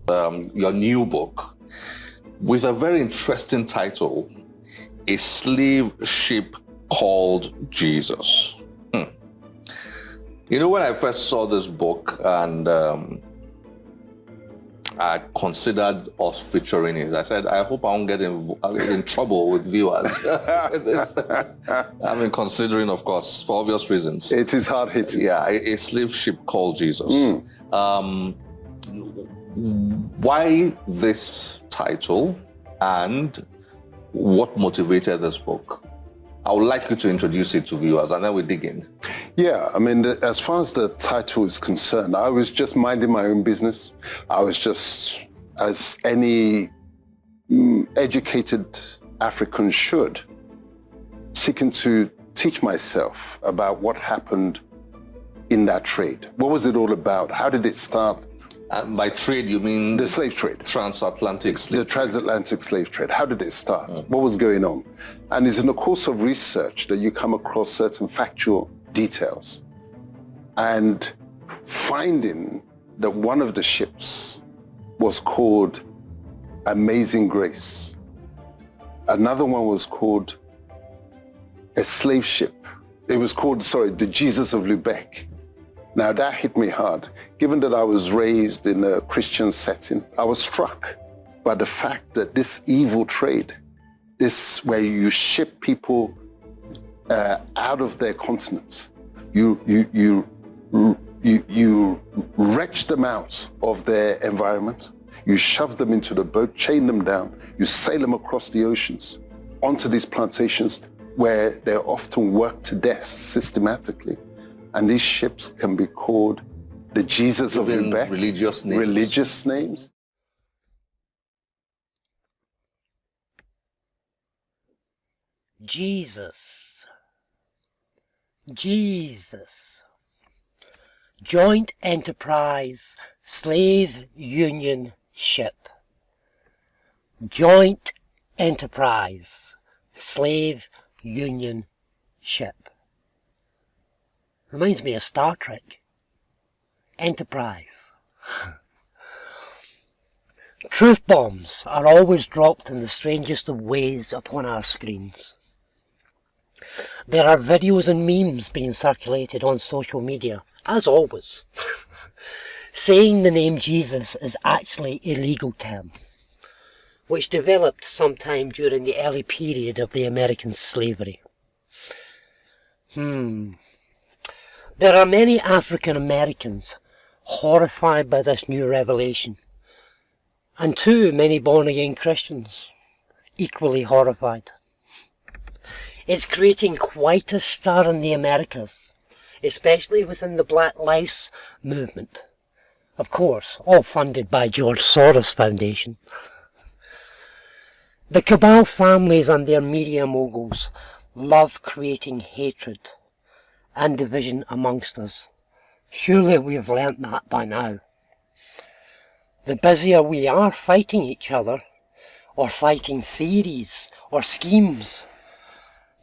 your new book with a very interesting title, A Slave Ship Called Jesus. You know, when I first saw this book and I considered us featuring it, I said, I hope I won't get in trouble with viewers. I mean, considering, of course, for obvious reasons. It is hard hitting. Yeah, a slave ship called Jesus. Why this title and what motivated this book? I would like you to introduce it to viewers and then we dig in. Yeah, I mean, as far as the title is concerned, I was just minding my own business. I was just, as any educated African should, seeking to teach myself about what happened in that trade. What was it all about? How did it start? And by trade, you mean? The slave trade. Transatlantic slave trade. The transatlantic slave trade. How did it start? What was going on? And it's in the course of research that you come across certain factual details. And finding that one of the ships was called Amazing Grace. Another one was called a slave ship. It was called, the Jesus of Lubeck. Now that hit me hard. Given that I was raised in a Christian setting, I was struck by the fact that this evil trade, this where you ship people out of their continents, you wrench them out of their environment, you shove them into the boat, chain them down, you sail them across the oceans onto these plantations where they're often worked to death systematically. And these ships can be called the Jesus of Lubeck. Religious names. Religious names. Jesus. Jesus. Joint Enterprise Slave Union Ship. Joint Enterprise Slave Union Ship. Reminds me of Star Trek. Enterprise. Truth bombs are always dropped in the strangest of ways upon our screens. There are videos and memes being circulated on social media, as always, saying the name Jesus is actually a legal term, which developed sometime during the early period of the American slavery. There are many African Americans horrified by this new revelation, and too many born-again Christians equally horrified. It's creating quite a stir in the Americas, especially within the Black Lives Movement. Of course, all funded by George Soros Foundation. The cabal families and their media moguls love creating hatred and division amongst us. Surely we've learnt that by now. The busier we are fighting each other, or fighting theories or schemes,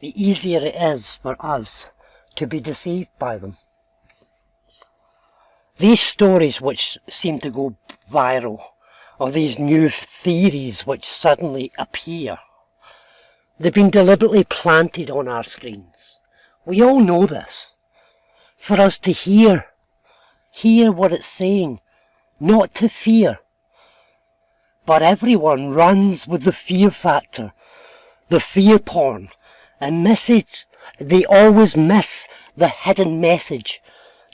the easier it is for us to be deceived by them. These stories which seem to go viral, or these new theories which suddenly appear, they've been deliberately planted on our screens. We all know this. For us to hear what it's saying, not to fear. But everyone runs with the fear factor, the fear porn, and they always miss the hidden message.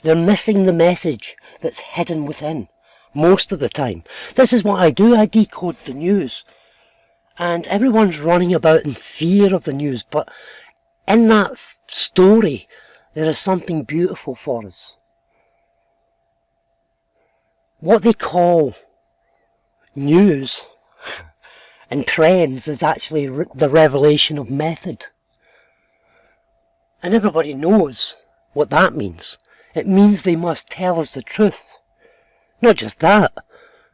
They're missing the message that's hidden within, most of the time. This is what I do, I decode the news. And everyone's running about in fear of the news, but in that story, there is something beautiful for us. What they call news and trends is actually the revelation of method. And everybody knows what that means. It means they must tell us the truth. Not just that,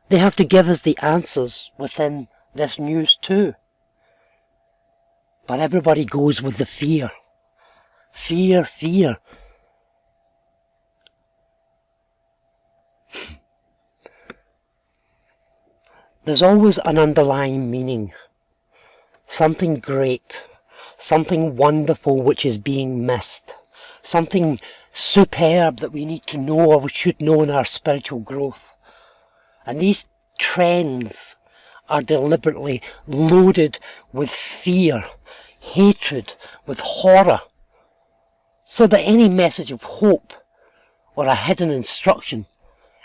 they have to give us the answers within this news too. But everybody goes with the fear. Fear, fear. there's always an underlying meaning. Something great, something wonderful which is being missed, something superb that we need to know or we should know in our spiritual growth. And these trends are deliberately loaded with fear, hatred, with horror, so that any message of hope or a hidden instruction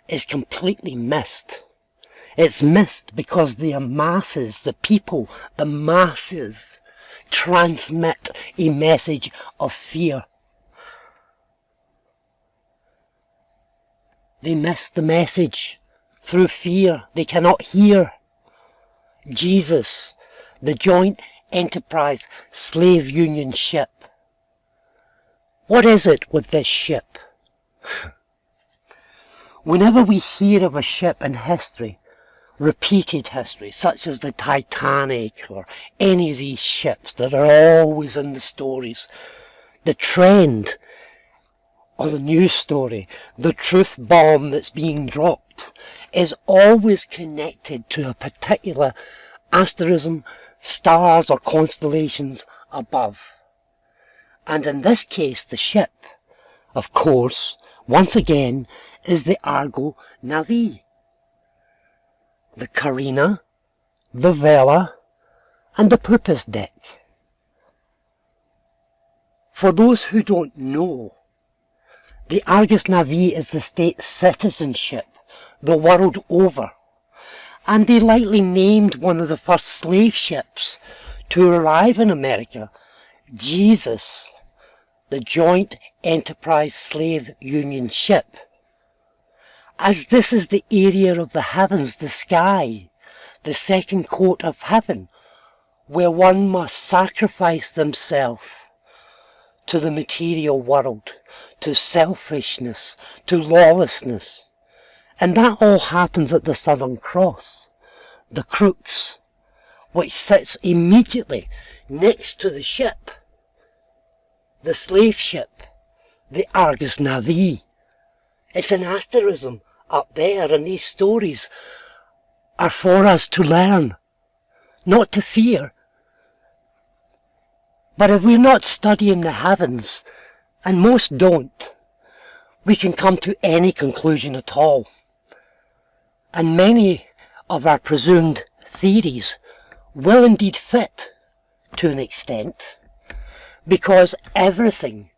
is completely missed. It's missed because the masses, the people, the masses transmit a message of fear. They miss the message through fear. They cannot hear. Jesus, the joint enterprise slave union ship. What is it with this ship? Whenever we hear of a ship in history, repeated history, such as the Titanic or any of these ships that are always in the stories, the trend or the news story, the truth bomb that's being dropped, is always connected to a particular asterism, stars or constellations above. And in this case, the ship, of course, once again, is the Argo Navi, the Carina, the Vela, and the Purpose Deck. For those who don't know, the Argus Navi is the state's citizenship the world over, and they likely named one of the first slave ships to arrive in America Jesus, the Joint Enterprise Slave Union ship, as this is the area of the heavens, the sky, the second court of heaven, where one must sacrifice themselves to the material world, to selfishness, to lawlessness. And that all happens at the Southern Cross, the crux, which sits immediately next to the ship, the slave ship, the Argus Navi. It's an asterism up there, and these stories are for us to learn, not to fear. But if we're not studying the heavens, and most don't, we can come to any conclusion at all. And many of our presumed theories will indeed fit to an extent, because everything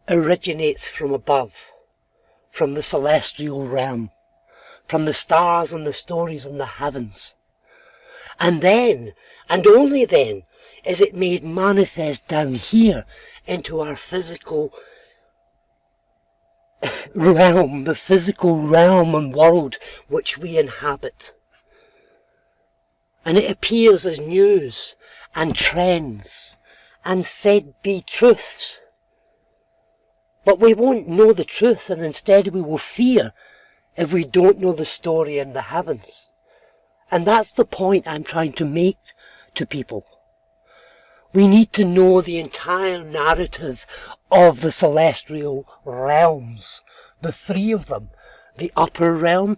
originates from above, from the celestial realm, from the stars and the stories in the heavens. And then, and only then, is it made manifest down here into our physical realm, the physical realm and world which we inhabit. And it appears as news and trends and said be truths. But we won't know the truth, and instead we will fear if we don't know the story in the heavens. And that's the point I'm trying to make to people. We need to know the entire narrative of the celestial realms, the three of them, the upper realm,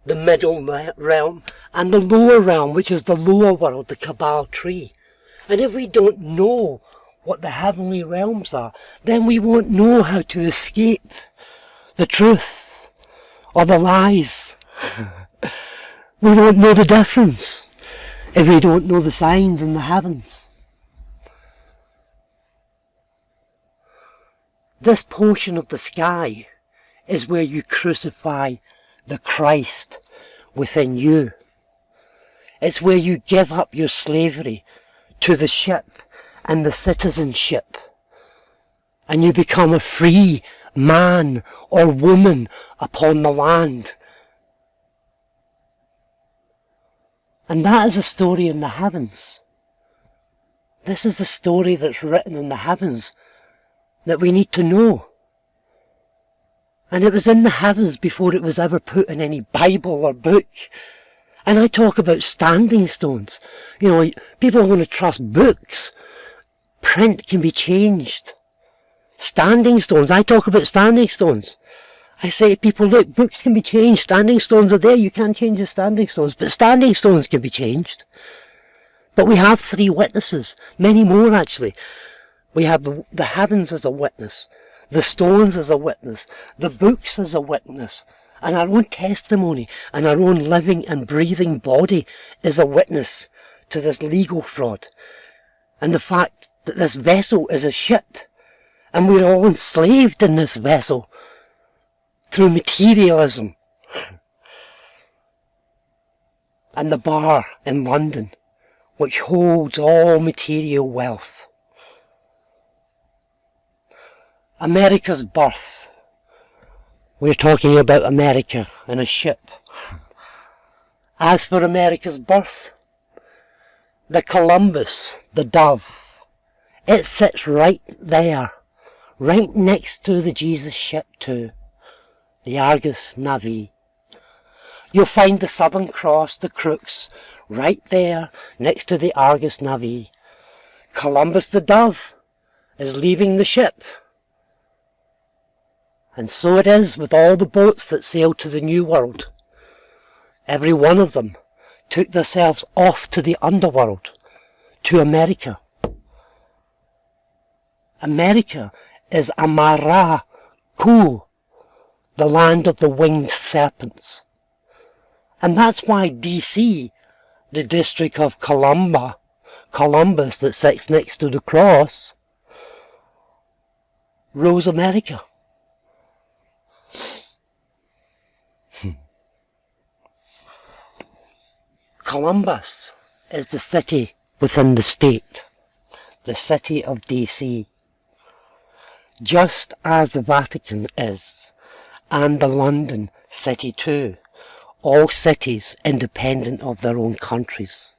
the middle realm, and the lower realm, which is the lower world, the Cabal tree. And if we don't know what the heavenly realms are, then we won't know how to escape the truth or the lies. We won't know the difference if we don't know the signs in the heavens. This portion of the sky is where you crucify the Christ within you. It's where you give up your slavery to the ship and the citizenship, and you become a free man or woman upon the land. And that is a story in the heavens. This is the story that's written in the heavens that we need to know. And it was in the heavens before it was ever put in any Bible or book. And I talk about standing stones. You know, people are going to trust books. Print can be changed. Standing stones. I talk about standing stones. I say to people, look, books can be changed, standing stones are there, you can't change the standing stones, but standing stones can be changed. But we have 3 witnesses, many more actually. We have the heavens as a witness, the stones as a witness, the books as a witness, and our own testimony and our own living and breathing body is a witness to this legal fraud. And the fact that this vessel is a ship, and we're all enslaved in this vessel through materialism. And the bar in London, which holds all material wealth. America's birth. We're talking about America in a ship. As for America's birth, the Columbus, the dove, it sits right there, right next to the Jesus ship too, the Argus Navy. You'll find the Southern Cross, the crooks, right there next to the Argus Navy. Columbus the dove is leaving the ship. And so it is with all the boats that sail to the New World. Every one of them took themselves off to the underworld, to America. America is Amara Ku, the land of the winged serpents. And that's why DC, the district of Columbus that sits next to the cross, rules America. Columbus is the city within the state, the city of DC, just as the Vatican is, and the London city too, all cities independent of their own countries.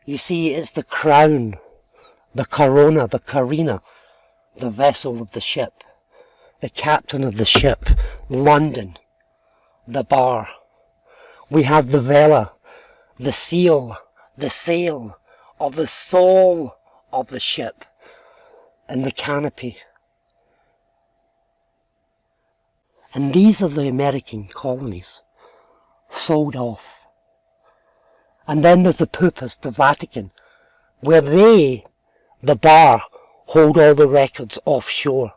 You see, it's the crown, the corona, the carina, the vessel of the ship, the captain of the ship, London, the bar. We have the vela, the seal, the sail, of the soul of the ship, and the canopy. And these are the American colonies, sold off. And then there's the purpose, the Vatican, where they, the bar, hold all the records offshore,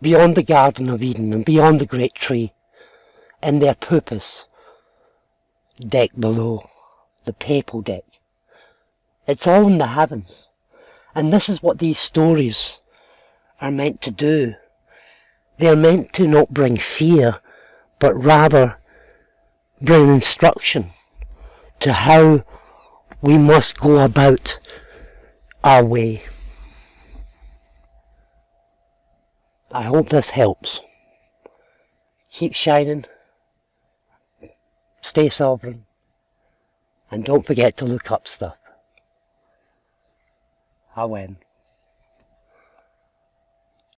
beyond the Garden of Eden and beyond the great tree, in their purpose, deck below, the papal deck. It's all in the heavens. And this is what these stories are meant to do. They're meant to not bring fear, but rather bring instruction to how we must go about our way. I hope this helps. Keep shining, stay sovereign, and don't forget to look up stuff. Awen.